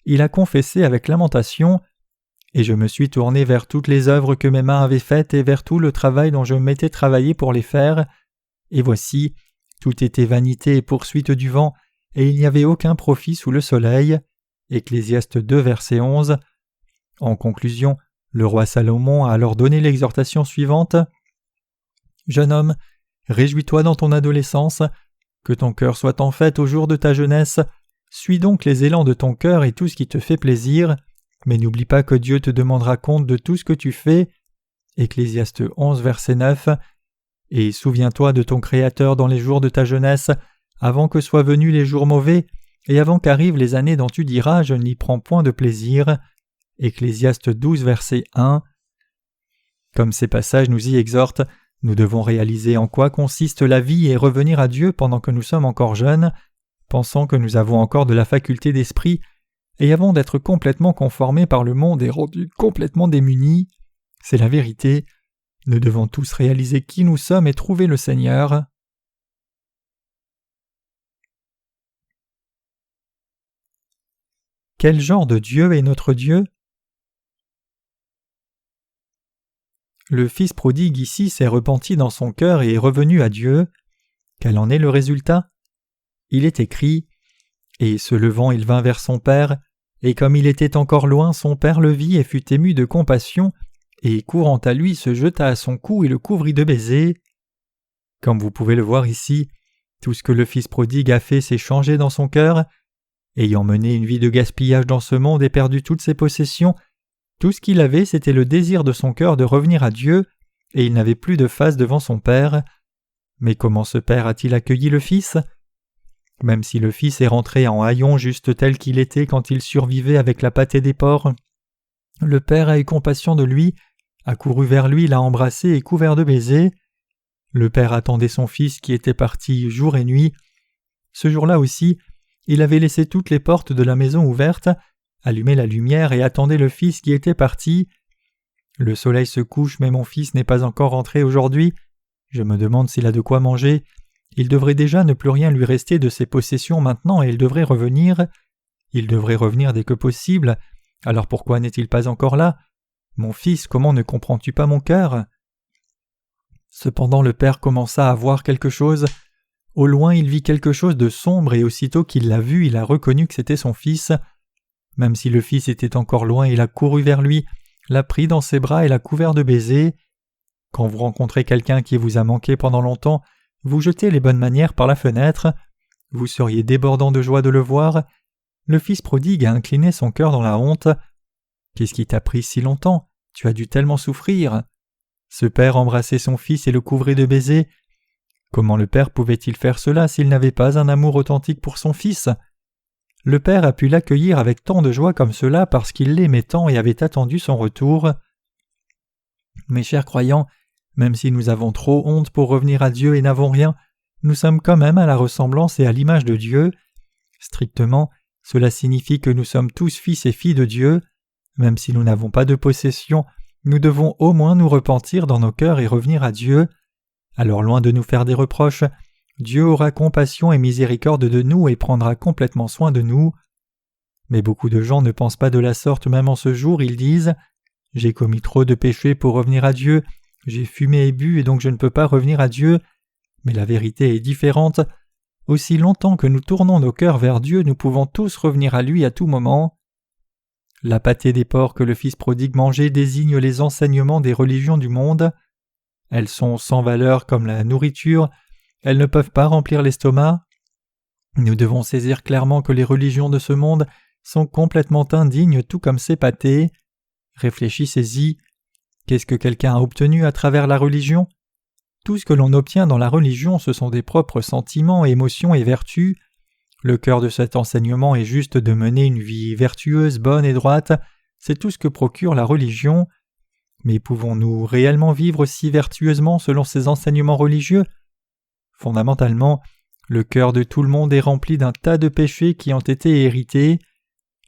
Il a confessé avec lamentation « Et je me suis tourné vers toutes les œuvres que mes mains avaient faites et vers tout le travail dont je m'étais travaillé pour les faire. Et voici, tout était vanité et poursuite du vent, et il n'y avait aucun profit sous le soleil. » Ecclésiaste 2, verset 11. En conclusion, le roi Salomon a alors donné l'exhortation suivante. « Jeune homme, réjouis-toi dans ton adolescence, que ton cœur soit en fête au jour de ta jeunesse, suis donc les élans de ton cœur et tout ce qui te fait plaisir, mais n'oublie pas que Dieu te demandera compte de tout ce que tu fais. » Ecclésiaste 11, verset 9. Et souviens-toi de ton Créateur dans les jours de ta jeunesse, avant que soient venus les jours mauvais, et avant qu'arrivent les années dont tu diras « Je n'y prends point de plaisir ». Ecclésiaste 12, verset 1. Comme ces passages nous y exhortent, nous devons réaliser en quoi consiste la vie et revenir à Dieu pendant que nous sommes encore jeunes, pensant que nous avons encore de la faculté d'esprit, et avant d'être complètement conformés par le monde et rendus complètement démunis. C'est la vérité. Nous devons tous réaliser qui nous sommes et trouver le Seigneur. Quel genre de Dieu est notre Dieu? Le fils prodigue ici s'est repenti dans son cœur et est revenu à Dieu. Quel en est le résultat? Il est écrit « Et se levant, il vint vers son père, et comme il était encore loin, son père le vit et fut ému de compassion, et courant à lui se jeta à son cou et le couvrit de baisers. » Comme vous pouvez le voir ici, tout ce que le fils prodigue a fait s'est changé dans son cœur. Ayant mené une vie de gaspillage dans ce monde et perdu toutes ses possessions, tout ce qu'il avait c'était le désir de son cœur de revenir à Dieu, et il n'avait plus de face devant son père. Mais comment ce père a-t-il accueilli le fils? Même si le fils est rentré en haillons juste tel qu'il était quand il survivait avec la pâtée des porcs, le père a eu compassion de lui, a couru vers lui, l'a embrassé et couvert de baisers. Le père attendait son fils qui était parti jour et nuit. Ce jour-là aussi, il avait laissé toutes les portes de la maison ouvertes, allumé la lumière et attendait le fils qui était parti. Le soleil se couche, mais mon fils n'est pas encore rentré aujourd'hui. Je me demande s'il a de quoi manger. Il devrait déjà ne plus rien lui rester de ses possessions maintenant et il devrait revenir. Il devrait revenir dès que possible. Alors pourquoi n'est-il pas encore là? Mon fils, comment ne comprends-tu pas mon cœur? Cependant le père commença à voir quelque chose. Au loin il vit quelque chose de sombre et aussitôt qu'il l'a vu, il a reconnu que c'était son fils. Même si le fils était encore loin, il a couru vers lui, l'a pris dans ses bras et l'a couvert de baisers. Quand vous rencontrez quelqu'un qui vous a manqué pendant longtemps, vous jetez les bonnes manières par la fenêtre. Vous seriez débordant de joie de le voir. Le fils prodigue a incliné son cœur dans la honte. Qu'est-ce qui t'a pris si longtemps? Tu as dû tellement souffrir. Ce père embrassait son fils et le couvrait de baisers. Comment le père pouvait-il faire cela s'il n'avait pas un amour authentique pour son fils? Le père a pu l'accueillir avec tant de joie comme cela parce qu'il l'aimait tant et avait attendu son retour. Mes chers croyants, même si nous avons trop honte pour revenir à Dieu et n'avons rien, nous sommes quand même à la ressemblance et à l'image de Dieu. Strictement, cela signifie que nous sommes tous fils et filles de Dieu. Même si nous n'avons pas de possession, nous devons au moins nous repentir dans nos cœurs et revenir à Dieu. Alors loin de nous faire des reproches, Dieu aura compassion et miséricorde de nous et prendra complètement soin de nous. Mais beaucoup de gens ne pensent pas de la sorte même en ce jour, ils disent « J'ai commis trop de péchés pour revenir à Dieu, j'ai fumé et bu et donc je ne peux pas revenir à Dieu. » Mais la vérité est différente. Aussi longtemps que nous tournons nos cœurs vers Dieu, nous pouvons tous revenir à lui à tout moment. La pâtée des porcs que le fils prodigue mangeait désigne les enseignements des religions du monde. Elles sont sans valeur comme la nourriture, elles ne peuvent pas remplir l'estomac. Nous devons saisir clairement que les religions de ce monde sont complètement indignes tout comme ces pâtés. Réfléchissez-y. Qu'est-ce que quelqu'un a obtenu à travers la religion? Tout ce que l'on obtient dans la religion, ce sont des propres sentiments, émotions et vertus. Le cœur de cet enseignement est juste de mener une vie vertueuse, bonne et droite. C'est tout ce que procure la religion. Mais pouvons-nous réellement vivre si vertueusement selon ces enseignements religieux? Fondamentalement, le cœur de tout le monde est rempli d'un tas de péchés qui ont été hérités.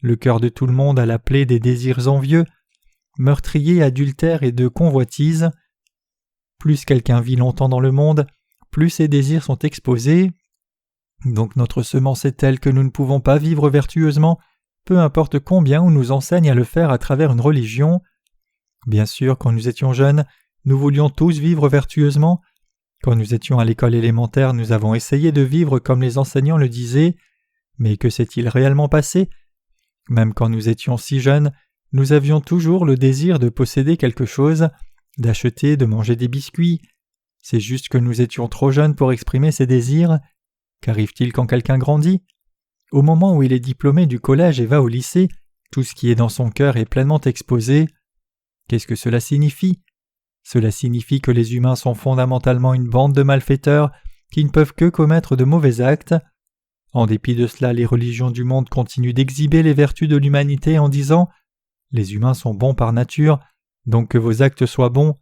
Le cœur de tout le monde a la plaie des désirs envieux. meurtrier, adultère et de convoitise. Plus quelqu'un vit longtemps dans le monde, plus ses désirs sont exposés. Donc notre semence est telle que nous ne pouvons pas vivre vertueusement, peu importe combien on nous enseigne à le faire à travers une religion. Bien sûr, quand nous étions jeunes, nous voulions tous vivre vertueusement. Quand nous étions à l'école élémentaire, nous avons essayé de vivre comme les enseignants le disaient. Mais que s'est-il réellement passé? Même quand nous étions si jeunes, nous avions toujours le désir de posséder quelque chose, d'acheter, de manger des biscuits. C'est juste que nous étions trop jeunes pour exprimer ces désirs. Qu'arrive-t-il quand quelqu'un grandit? Au moment où il est diplômé du collège et va au lycée, tout ce qui est dans son cœur est pleinement exposé. Qu'est-ce que cela signifie? Cela signifie que les humains sont fondamentalement une bande de malfaiteurs qui ne peuvent que commettre de mauvais actes. En dépit de cela, les religions du monde continuent d'exhiber les vertus de l'humanité en disant « Les humains sont bons par nature, donc que vos actes soient bons,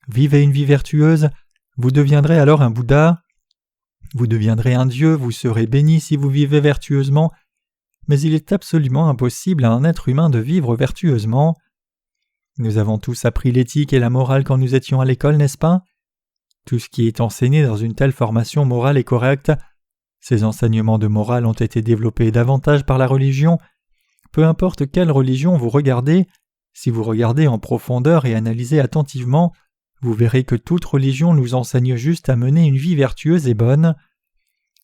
vivez une vie vertueuse, vous deviendrez alors un Bouddha. Vous deviendrez un Dieu, vous serez béni si vous vivez vertueusement, mais il est absolument impossible à un être humain de vivre vertueusement. » Nous avons tous appris l'éthique et la morale quand nous étions à l'école, n'est-ce pas? Tout ce qui est enseigné dans une telle formation morale est correct. Ces enseignements de morale ont été développés davantage par la religion. Peu importe quelle religion vous regardez, si vous regardez en profondeur et analysez attentivement, vous verrez que toute religion nous enseigne juste à mener une vie vertueuse et bonne.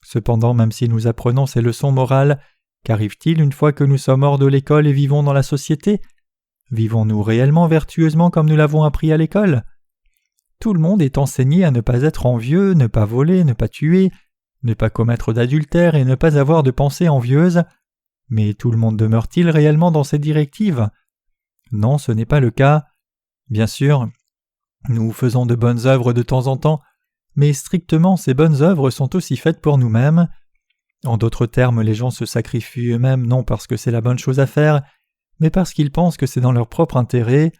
Cependant, même si nous apprenons ces leçons morales, qu'arrive-t-il une fois que nous sommes hors de l'école et vivons dans la société? Vivons-nous réellement vertueusement comme nous l'avons appris à l'école? Tout le monde est enseigné à ne pas être envieux, ne pas voler, ne pas tuer, ne pas commettre d'adultère et ne pas avoir de pensées envieuses. Mais tout le monde demeure-t-il réellement dans ces directives? Non, ce n'est pas le cas. Bien sûr, nous faisons de bonnes œuvres de temps en temps, mais strictement ces bonnes œuvres sont aussi faites pour nous-mêmes. En d'autres termes, les gens se sacrifient eux-mêmes non parce que c'est la bonne chose à faire, mais parce qu'ils pensent que c'est dans leur propre intérêt.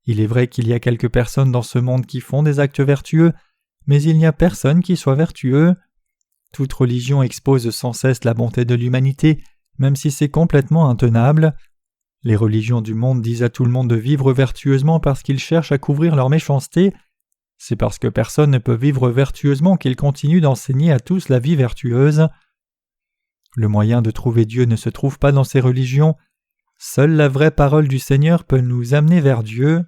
Il est vrai qu'il y a quelques personnes dans ce monde qui font des actes vertueux, mais il n'y a personne qui soit vertueux. Toute religion expose sans cesse la bonté de l'humanité, même si c'est complètement intenable. Les religions du monde disent à tout le monde de vivre vertueusement parce qu'ils cherchent à couvrir leur méchanceté. C'est parce que personne ne peut vivre vertueusement qu'ils continuent d'enseigner à tous la vie vertueuse. Le moyen de trouver Dieu ne se trouve pas dans ces religions. Seule la vraie parole du Seigneur peut nous amener vers Dieu.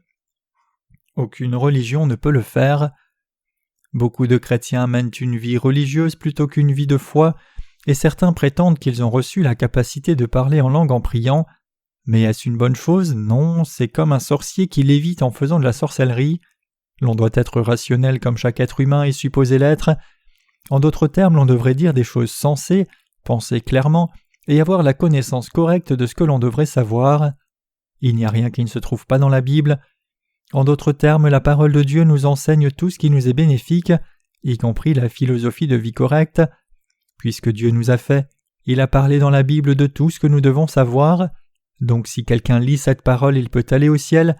Aucune religion ne peut le faire. Beaucoup de chrétiens mènent une vie religieuse plutôt qu'une vie de foi, et certains prétendent qu'ils ont reçu la capacité de parler en langue en priant. Mais est-ce une bonne chose? Non, c'est comme un sorcier qui lévite en faisant de la sorcellerie. L'on doit être rationnel comme chaque être humain est supposé l'être. En d'autres termes, l'on devrait dire des choses sensées, penser clairement, et avoir la connaissance correcte de ce que l'on devrait savoir. Il n'y a rien qui ne se trouve pas dans la Bible. En d'autres termes, la parole de Dieu nous enseigne tout ce qui nous est bénéfique, y compris la philosophie de vie correcte. Puisque Dieu nous a fait, il a parlé dans la Bible de tout ce que nous devons savoir. Donc si quelqu'un lit cette parole, il peut aller au ciel,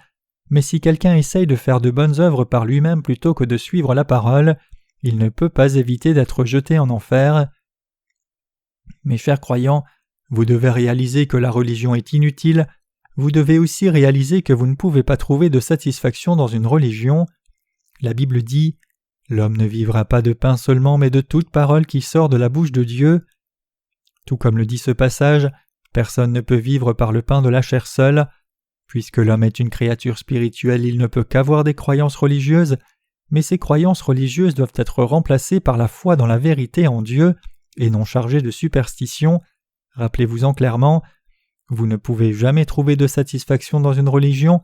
mais si quelqu'un essaye de faire de bonnes œuvres par lui-même plutôt que de suivre la parole, il ne peut pas éviter d'être jeté en enfer. Mes chers croyants, vous devez réaliser que la religion est inutile. Vous devez aussi réaliser que vous ne pouvez pas trouver de satisfaction dans une religion. La Bible dit « L'homme ne vivra pas de pain seulement, mais de toute parole qui sort de la bouche de Dieu. » Tout comme le dit ce passage, personne ne peut vivre par le pain de la chair seule. Puisque l'homme est une créature spirituelle, il ne peut qu'avoir des croyances religieuses, mais ces croyances religieuses doivent être remplacées par la foi dans la vérité en Dieu et non chargées de superstition. Rappelez-vous-en clairement, vous ne pouvez jamais trouver de satisfaction dans une religion.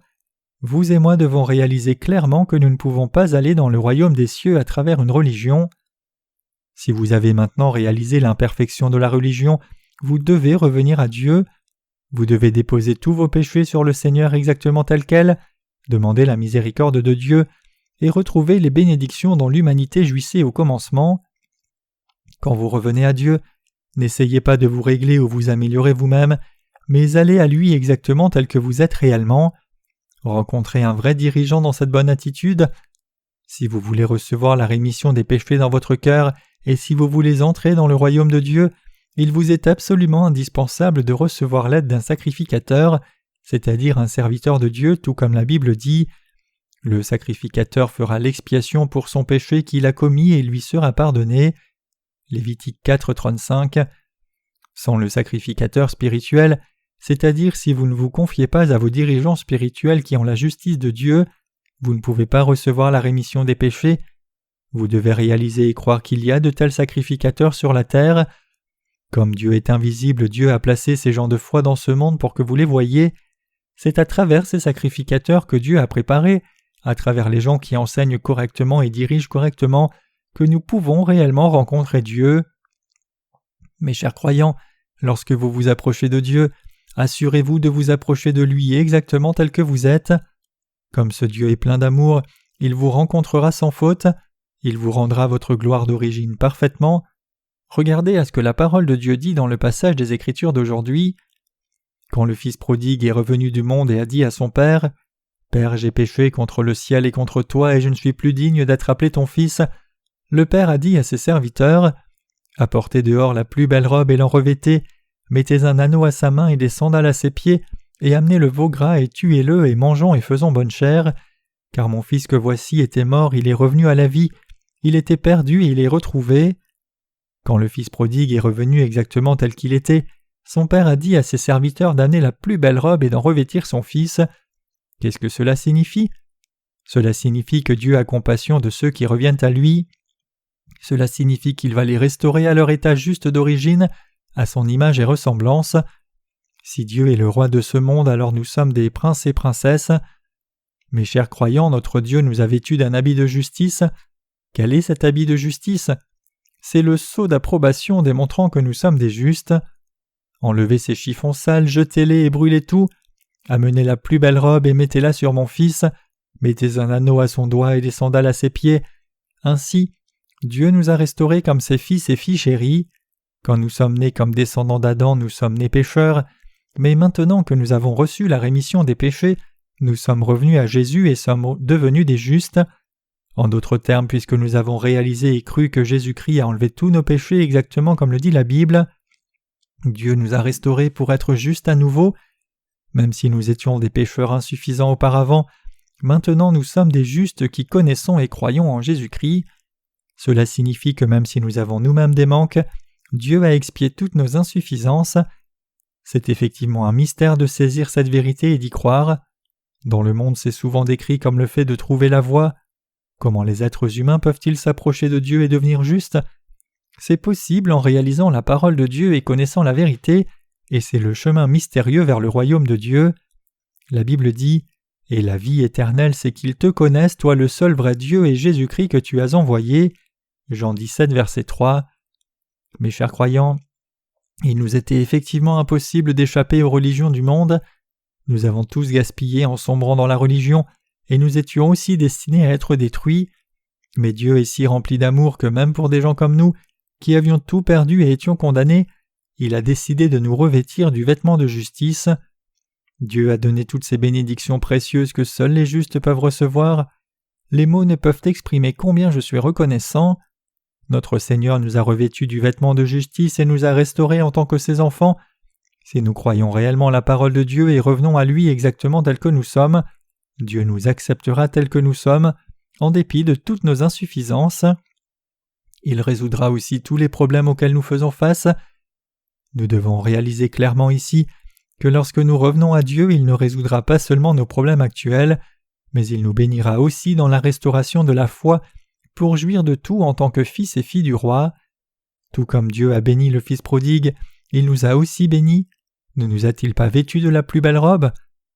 Vous et moi devons réaliser clairement que nous ne pouvons pas aller dans le royaume des cieux à travers une religion. Si vous avez maintenant réalisé l'imperfection de la religion, vous devez revenir à Dieu. Vous devez déposer tous vos péchés sur le Seigneur exactement tels quels, demander la miséricorde de Dieu et retrouver les bénédictions dont l'humanité jouissait au commencement. Quand vous revenez à Dieu, n'essayez pas de vous régler ou vous améliorer vous-même, mais allez à lui exactement tel que vous êtes réellement. Rencontrez un vrai dirigeant dans cette bonne attitude. Si vous voulez recevoir la rémission des péchés dans votre cœur et si vous voulez entrer dans le royaume de Dieu, il vous est absolument indispensable de recevoir l'aide d'un sacrificateur c'est-à-dire un serviteur de Dieu, tout comme la Bible dit. Le sacrificateur fera l'expiation pour son péché qu'il a commis et lui sera pardonné. Lévitique 4:35. Sans le sacrificateur spirituel, c'est-à-dire si vous ne vous confiez pas à vos dirigeants spirituels qui ont la justice de Dieu, vous ne pouvez pas recevoir la rémission des péchés. Vous devez réaliser et croire qu'il y a de tels sacrificateurs sur la terre. Comme Dieu est invisible, Dieu a placé ces gens de foi dans ce monde pour que vous les voyiez. C'est à travers ces sacrificateurs que Dieu a préparés, à travers les gens qui enseignent correctement et dirigent correctement, que nous pouvons réellement rencontrer Dieu. Mes chers croyants, lorsque vous vous approchez de Dieu, assurez-vous de vous approcher de lui exactement tel que vous êtes. Comme ce Dieu est plein d'amour, il vous rencontrera sans faute, il vous rendra votre gloire d'origine parfaitement. Regardez à ce que la parole de Dieu dit dans le passage des Écritures d'aujourd'hui. Quand le fils prodigue est revenu du monde et a dit à son père « Père, j'ai péché contre le ciel et contre toi, et je ne suis plus digne d'être appelé ton fils », le père a dit à ses serviteurs « Apportez dehors la plus belle robe et l'en revêtez, mettez un anneau à sa main et des sandales à ses pieds, et amenez le veau gras et tuez-le, et mangeons et faisons bonne chère. Car mon fils que voici était mort, il est revenu à la vie, il était perdu et il est retrouvé. » Quand le fils prodigue est revenu exactement tel qu'il était, son père a dit à ses serviteurs d'amener la plus belle robe et d'en revêtir son fils. Qu'est-ce que cela signifie ? Cela signifie que Dieu a compassion de ceux qui reviennent à lui. Cela signifie qu'il va les restaurer à leur état juste d'origine, à son image et ressemblance. Si Dieu est le roi de ce monde, alors nous sommes des princes et princesses. Mes chers croyants, notre Dieu nous a vêtus d'un habit de justice. Quel est cet habit de justice ? C'est le sceau d'approbation démontrant que nous sommes des justes. Enlevez ces chiffons sales, jetez-les et brûlez tout. Amenez la plus belle robe et mettez-la sur mon fils. Mettez un anneau à son doigt et des sandales à ses pieds. Ainsi, Dieu nous a restaurés comme ses fils et filles chéris. Quand nous sommes nés comme descendants d'Adam, nous sommes nés pécheurs. Mais maintenant que nous avons reçu la rémission des péchés, nous sommes revenus à Jésus et sommes devenus des justes. En d'autres termes, puisque nous avons réalisé et cru que Jésus-Christ a enlevé tous nos péchés exactement comme le dit la Bible, Dieu nous a restaurés pour être justes à nouveau. Même si nous étions des pécheurs insuffisants auparavant, maintenant nous sommes des justes qui connaissons et croyons en Jésus-Christ. Cela signifie que même si nous avons nous-mêmes des manques, Dieu a expié toutes nos insuffisances. C'est effectivement un mystère de saisir cette vérité et d'y croire. Dans le monde, c'est souvent décrit comme le fait de trouver la voie. Comment les êtres humains peuvent-ils s'approcher de Dieu et devenir justes ? C'est possible en réalisant la parole de Dieu et connaissant la vérité, et c'est le chemin mystérieux vers le royaume de Dieu. La Bible dit « Et la vie éternelle, c'est qu'ils te connaissent, toi le seul vrai Dieu et Jésus-Christ que tu as envoyé. » Jean 17, verset 3. Mes chers croyants, il nous était effectivement impossible d'échapper aux religions du monde. Nous avons tous gaspillé en sombrant dans la religion, et nous étions aussi destinés à être détruits. Mais Dieu est si rempli d'amour que même pour des gens comme nous, qui avions tout perdu et étions condamnés, il a décidé de nous revêtir du vêtement de justice. Dieu a donné toutes ces bénédictions précieuses que seuls les justes peuvent recevoir. Les mots ne peuvent exprimer combien je suis reconnaissant. Notre Seigneur nous a revêtus du vêtement de justice et nous a restaurés en tant que ses enfants. Si nous croyons réellement la parole de Dieu et revenons à lui exactement tel que nous sommes, Dieu nous acceptera tels que nous sommes, en dépit de toutes nos insuffisances. Il résoudra aussi tous les problèmes auxquels nous faisons face. Nous devons réaliser clairement ici que lorsque nous revenons à Dieu, il ne résoudra pas seulement nos problèmes actuels, mais il nous bénira aussi dans la restauration de la foi pour jouir de tout en tant que fils et filles du roi. Tout comme Dieu a béni le fils prodigue, il nous a aussi bénis. Ne nous a-t-il pas vêtus de la plus belle robe ?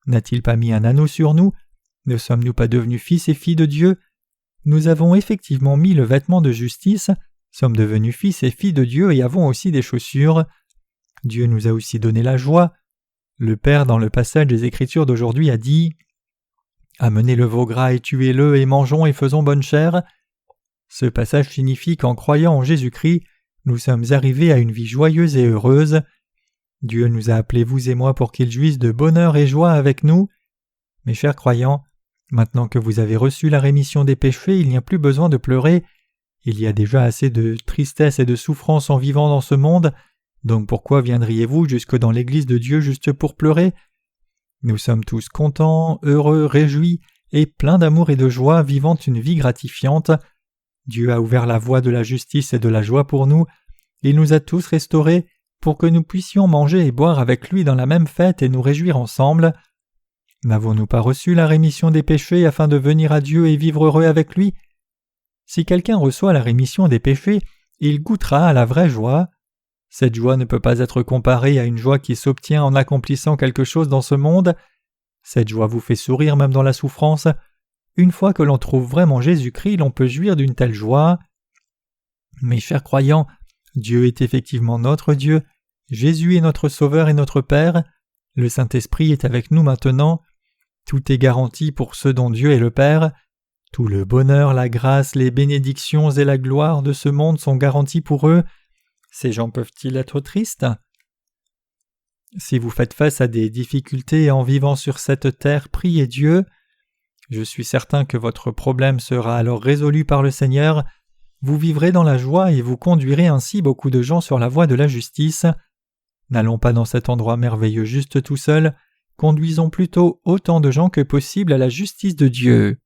N'a-t-il pas mis un anneau sur nous ? Ne sommes-nous pas devenus fils et filles de Dieu ? Nous avons effectivement mis le vêtement de justice, sommes devenus fils et filles de Dieu et avons aussi des chaussures. Dieu nous a aussi donné la joie. Le Père, dans le passage des Écritures d'aujourd'hui, a dit « Amenez le veau gras et tuez-le, et mangeons et faisons bonne chère. » Ce passage signifie qu'en croyant en Jésus-Christ, nous sommes arrivés à une vie joyeuse et heureuse. Dieu nous a appelés, vous et moi, pour qu'il jouisse de bonheur et joie avec nous. Mes chers croyants, maintenant que vous avez reçu la rémission des péchés, il n'y a plus besoin de pleurer. Il y a déjà assez de tristesse et de souffrance en vivant dans ce monde, donc pourquoi viendriez-vous jusque dans l'Église de Dieu juste pour pleurer ? Nous sommes tous contents, heureux, réjouis et pleins d'amour et de joie, vivant une vie gratifiante. Dieu a ouvert la voie de la justice et de la joie pour nous. Il nous a tous restaurés pour que nous puissions manger et boire avec lui dans la même fête et nous réjouir ensemble. N'avons-nous pas reçu la rémission des péchés afin de venir à Dieu et vivre heureux avec lui? Si quelqu'un reçoit la rémission des péchés, il goûtera à la vraie joie. Cette joie ne peut pas être comparée à une joie qui s'obtient en accomplissant quelque chose dans ce monde. Cette joie vous fait sourire même dans la souffrance. Une fois que l'on trouve vraiment Jésus-Christ, l'on peut jouir d'une telle joie. Mes chers croyants, Dieu est effectivement notre Dieu, Jésus est notre Sauveur et notre Père, le Saint-Esprit est avec nous maintenant, tout est garanti pour ceux dont Dieu est le Père, tout le bonheur, la grâce, les bénédictions et la gloire de ce monde sont garantis pour eux. Ces gens peuvent-ils être tristes? Si vous faites face à des difficultés en vivant sur cette terre, priez Dieu. Je suis certain que votre problème sera alors résolu par le Seigneur. Vous vivrez dans la joie et vous conduirez ainsi beaucoup de gens sur la voie de la justice. N'allons pas dans cet endroit merveilleux juste tout seul, conduisons plutôt autant de gens que possible à la justice de Dieu.